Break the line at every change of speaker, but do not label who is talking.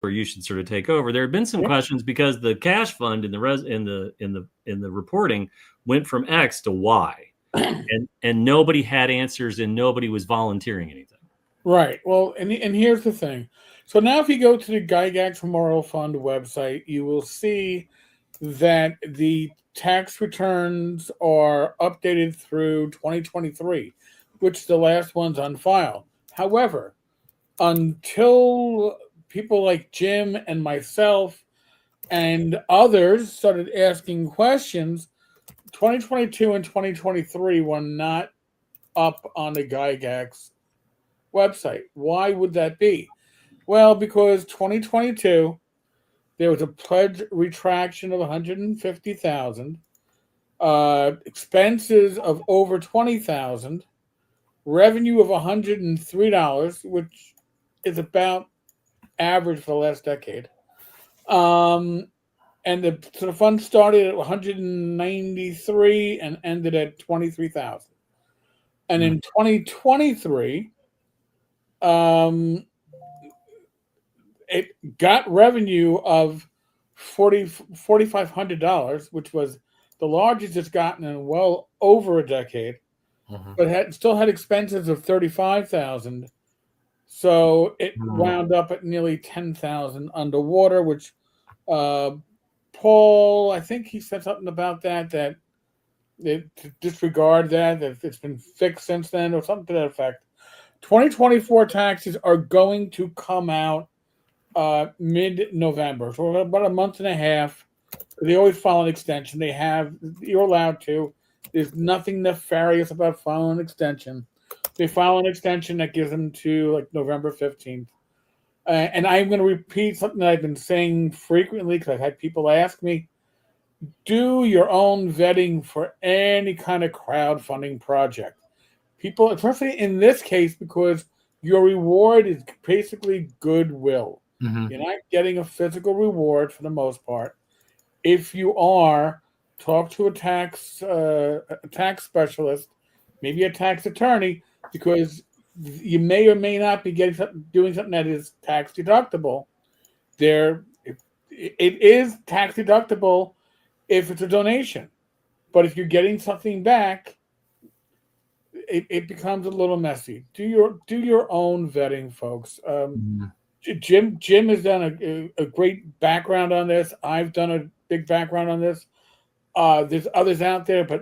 or you should sort of take over. There have been some questions because the cash fund in the reporting went from X to Y, and nobody had answers and nobody was volunteering anything.
Right. Well, and here's the thing. So now if you go to the Gygax Memorial Fund website, you will see that the tax returns are updated through 2023, which the last one's on file. However, until people like Jim and myself and others started asking questions, 2022 and 2023 were not up on the Gygax website. Why would that be? Well, because 2022 there was a pledge retraction of 150,000, expenses of over 20,000, revenue of $103, which is about average for the last decade. And the fund started at 193 and ended at 23,000. And in 2023, it got revenue of $4,500, which was the largest it's gotten in well over a decade, but still had expenses of 35,000. So it wound up at nearly 10,000 underwater, which Paul, I think he said something about that to disregard that it's been fixed since then, or something to that effect. 2024 taxes are going to come out mid-November, so about a month and a half. They always file an extension. You're allowed to. There's nothing nefarious about filing an extension. They file an extension that gives them to like November 15th. And I'm going to repeat something that I've been saying frequently because I've had people ask me, do your own vetting for any kind of crowdfunding project. People, especially in this case, because your reward is basically goodwill. You're not getting a physical reward for the most part. If you are, talk to a tax specialist, maybe a tax attorney, because you may or may not be doing something that is tax deductible. It is tax deductible if it's a donation, but if you're getting something back, it becomes a little messy. Do your own vetting, folks. Jim has done a great background on this. I've done a big background on this. There's others out there, but